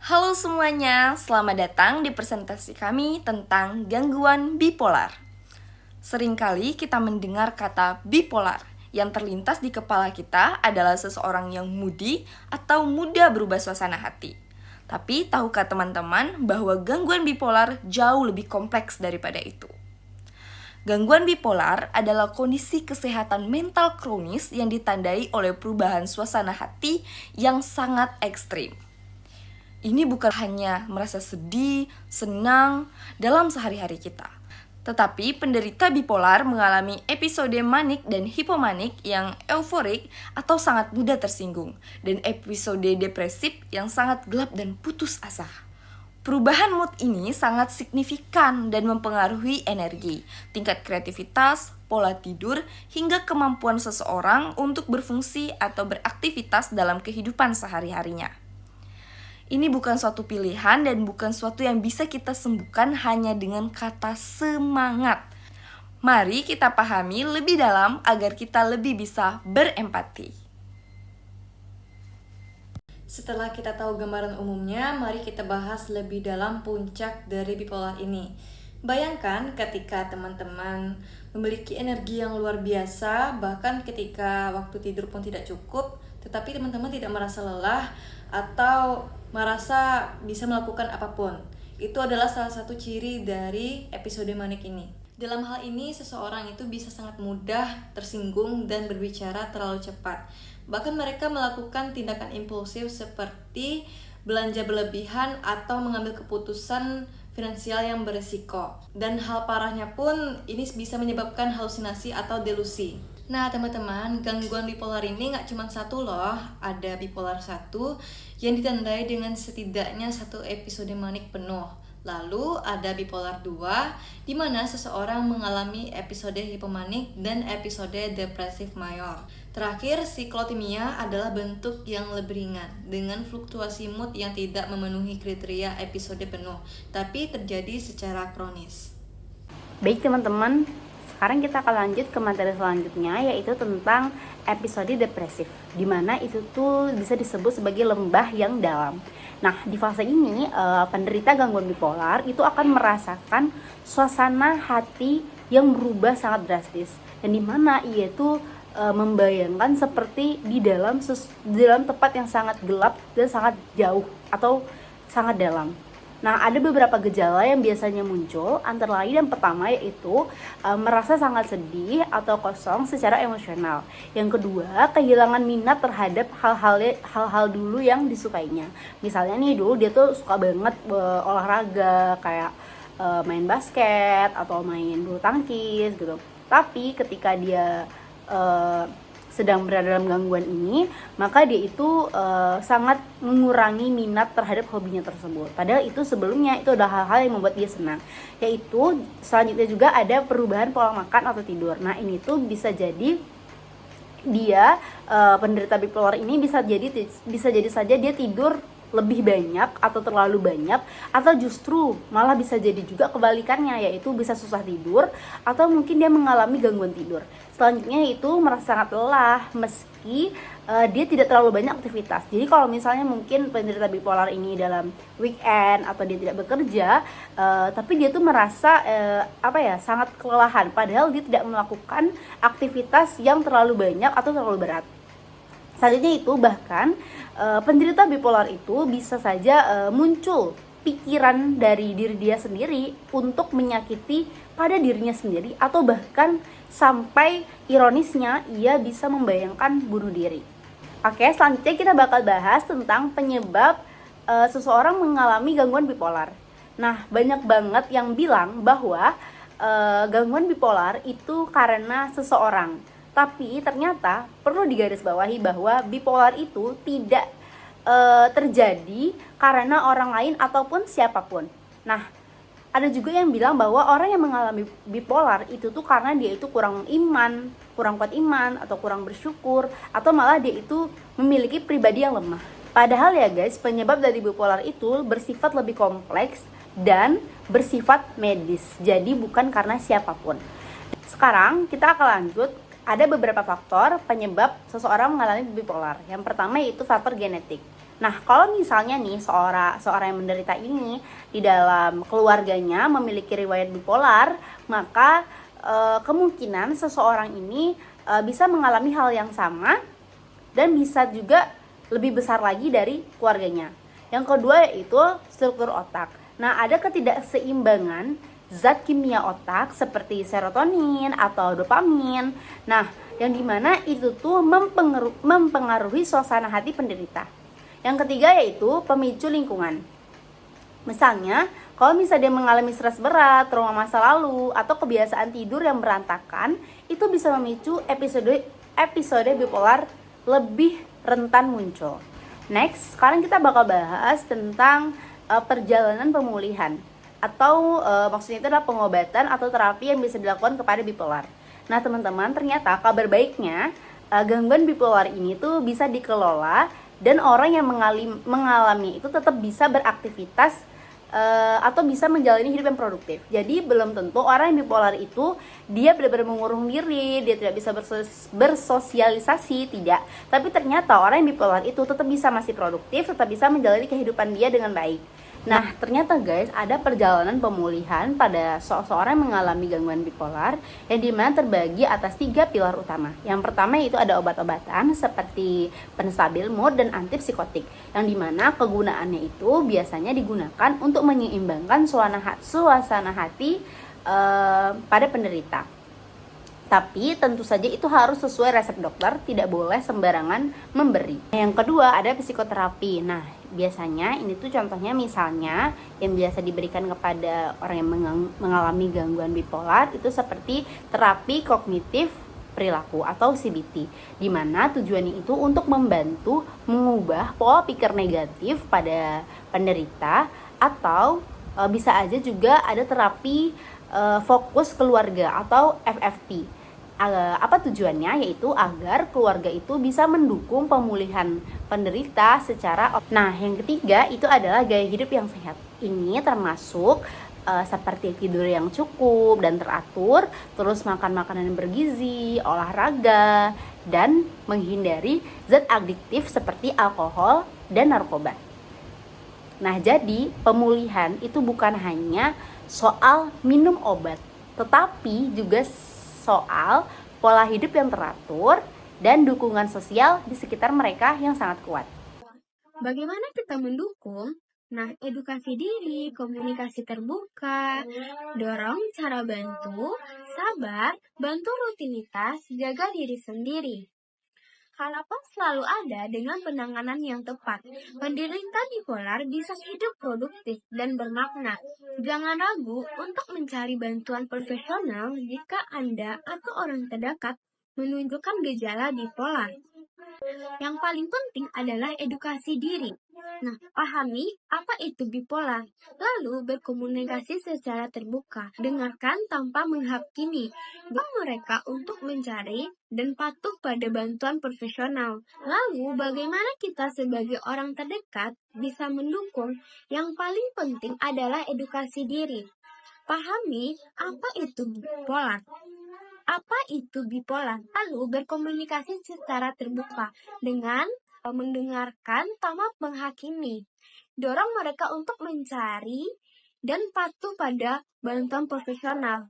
Halo semuanya, selamat datang di presentasi kami tentang gangguan bipolar. Seringkali kita mendengar kata bipolar. Yang terlintas di kepala kita adalah seseorang yang moody atau mudah berubah suasana hati. Tapi tahukah teman-teman bahwa gangguan bipolar jauh lebih kompleks daripada itu? Gangguan bipolar adalah kondisi kesehatan mental kronis yang ditandai oleh perubahan suasana hati yang sangat ekstrim. Ini bukan hanya merasa sedih, senang dalam sehari-hari kita. Tetapi penderita bipolar mengalami episode manik dan hipomanik yang euforik atau sangat mudah tersinggung, dan episode depresif yang sangat gelap dan putus asa. Perubahan mood ini sangat signifikan dan mempengaruhi energi, tingkat kreativitas, pola tidur, hingga kemampuan seseorang untuk berfungsi atau beraktivitas dalam kehidupan sehari-harinya. Ini bukan suatu pilihan dan bukan suatu yang bisa kita sembuhkan hanya dengan kata semangat. Mari kita pahami lebih dalam agar kita lebih bisa berempati. Setelah kita tahu gambaran umumnya, mari kita bahas lebih dalam puncak dari bipolar ini. Bayangkan ketika teman-teman memiliki energi yang luar biasa, bahkan ketika waktu tidur pun tidak cukup, tetapi teman-teman tidak merasa lelah atau merasa bisa melakukan apapun. Itu adalah salah satu ciri dari episode manik ini. Dalam hal ini, seseorang itu bisa sangat mudah tersinggung dan berbicara terlalu cepat. Bahkan mereka melakukan tindakan impulsif seperti belanja berlebihan atau mengambil keputusan finansial yang berisiko. Dan hal parahnya pun ini bisa menyebabkan halusinasi atau delusi. Nah teman-teman, gangguan bipolar ini nggak cuma satu loh. Ada bipolar 1 yang ditandai dengan setidaknya satu episode manik penuh. Lalu ada bipolar 2 di mana seseorang mengalami episode hipomanik dan episode depresif mayor. Terakhir, siklotimia adalah bentuk yang lebih ringan dengan fluktuasi mood yang tidak memenuhi kriteria episode penuh, tapi terjadi secara kronis. Baik teman-teman, sekarang kita akan lanjut ke materi selanjutnya, yaitu tentang episode depresif, dimana itu tuh bisa disebut sebagai lembah yang dalam. Nah, di fase ini penderita gangguan bipolar itu akan merasakan suasana hati yang berubah sangat drastis, dan dimana ia itu membayangkan seperti di dalam tempat yang sangat gelap dan sangat jauh atau sangat dalam. Nah, ada beberapa gejala yang biasanya muncul, antara lain yang pertama yaitu merasa sangat sedih atau kosong secara emosional. Yang kedua, kehilangan minat terhadap hal-hal dulu yang disukainya. Misalnya nih, dulu dia tuh suka banget olahraga kayak main basket atau main bulu tangkis gitu. Tapi ketika dia sedang berada dalam gangguan ini, maka dia itu sangat mengurangi minat terhadap hobinya tersebut. Padahal itu sebelumnya itu adalah hal-hal yang membuat dia senang. Yaitu selanjutnya juga ada perubahan pola makan atau tidur. Nah, ini tuh bisa jadi dia penderita bipolar ini bisa jadi saja dia tidur lebih banyak atau terlalu banyak, atau justru malah bisa jadi juga kebalikannya, yaitu bisa susah tidur atau mungkin dia mengalami gangguan tidur. Selanjutnya itu merasa sangat lelah meski dia tidak terlalu banyak aktivitas. Jadi kalau misalnya mungkin penderita bipolar ini dalam weekend atau dia tidak bekerja, tapi dia tuh merasa sangat kelelahan, padahal dia tidak melakukan aktivitas yang terlalu banyak atau terlalu berat. Selanjutnya itu bahkan penderita bipolar itu bisa saja muncul pikiran dari diri dia sendiri untuk menyakiti pada dirinya sendiri, atau bahkan sampai ironisnya ia bisa membayangkan bunuh diri. Oke, selanjutnya kita bakal bahas tentang penyebab seseorang mengalami gangguan bipolar. Nah, banyak banget yang bilang bahwa gangguan bipolar itu karena seseorang. Tapi ternyata perlu digarisbawahi bahwa bipolar itu tidak terjadi karena orang lain ataupun siapapun. Nah, ada juga yang bilang bahwa orang yang mengalami bipolar itu tuh karena dia itu kurang kuat iman, atau kurang bersyukur, atau malah dia itu memiliki pribadi yang lemah. Padahal ya guys, penyebab dari bipolar itu bersifat lebih kompleks dan bersifat medis. Jadi bukan karena siapapun. Sekarang kita akan lanjut. Ada beberapa faktor penyebab seseorang mengalami bipolar. Yang pertama yaitu faktor genetik. Nah, kalau misalnya nih seorang yang menderita ini di dalam keluarganya memiliki riwayat bipolar, maka kemungkinan seseorang ini bisa mengalami hal yang sama dan bisa juga lebih besar lagi dari keluarganya. Yang kedua yaitu struktur otak. Nah, ada ketidakseimbangan zat kimia otak seperti serotonin atau dopamin. Nah, yang dimana itu tuh mempengaruhi suasana hati penderita. Yang ketiga yaitu pemicu lingkungan. Misalnya, kalau misalnya dia mengalami stres berat, trauma masa lalu, atau kebiasaan tidur yang berantakan, itu bisa memicu episode bipolar lebih rentan muncul. Next, sekarang kita bakal bahas tentang perjalanan pemulihan atau maksudnya itu adalah pengobatan atau terapi yang bisa dilakukan kepada bipolar. Nah, teman-teman, ternyata kabar baiknya gangguan bipolar ini tuh bisa dikelola dan orang yang mengalami itu tetap bisa beraktivitas atau bisa menjalani hidup yang produktif. Jadi belum tentu orang yang bipolar itu dia benar-benar mengurung diri, dia tidak bisa bersosialisasi, tidak. Tapi ternyata orang yang bipolar itu tetap bisa masih produktif, tetap bisa menjalani kehidupan dia dengan baik. Nah, ternyata guys, ada perjalanan pemulihan pada seseorang yang mengalami gangguan bipolar yang dimana terbagi atas 3 pilar utama. Yang pertama yaitu ada obat-obatan seperti penstabil mood dan antipsikotik, yang dimana kegunaannya itu biasanya digunakan untuk menyeimbangkan suasana hati pada penderita. Tapi tentu saja itu harus sesuai resep dokter, tidak boleh sembarangan memberi. Yang kedua ada psikoterapi. Nah, biasanya ini tuh contohnya misalnya yang biasa diberikan kepada orang yang mengalami gangguan bipolar itu seperti terapi kognitif perilaku atau CBT, di mana tujuannya itu untuk membantu mengubah pola pikir negatif pada penderita, atau bisa aja juga ada terapi fokus keluarga atau FFP. Apa tujuannya? Yaitu agar keluarga itu bisa mendukung pemulihan penderita secara. Nah, yang ketiga itu adalah gaya hidup yang sehat. Ini termasuk seperti tidur yang cukup dan teratur, terus makan makanan yang bergizi, olahraga, dan menghindari zat adiktif seperti alkohol dan narkoba. Nah, jadi pemulihan itu bukan hanya soal minum obat, tetapi juga soal pola hidup yang teratur dan dukungan sosial di sekitar mereka yang sangat kuat. Bagaimana kita mendukung? Nah, edukasi diri, komunikasi terbuka, dorong cara bantu, sabar, bantu rutinitas, jaga diri sendiri. Harapan selalu ada dengan penanganan yang tepat. Penderita bipolar bisa hidup produktif dan bermakna. Jangan ragu untuk mencari bantuan profesional jika Anda atau orang terdekat menunjukkan gejala bipolar. Yang paling penting adalah edukasi diri. Nah, pahami apa itu bipolar, lalu berkomunikasi secara terbuka, dengarkan tanpa menghakimi, bantu mereka untuk mencari dan patuh pada bantuan profesional. Lalu, bagaimana kita sebagai orang terdekat bisa mendukung? Yang paling penting adalah edukasi diri. Pahami apa itu bipolar. Apa itu bipolar? Lalu berkomunikasi secara terbuka dengan mendengarkan tanpa menghakimi. Dorong mereka untuk mencari dan patuh pada bantuan profesional.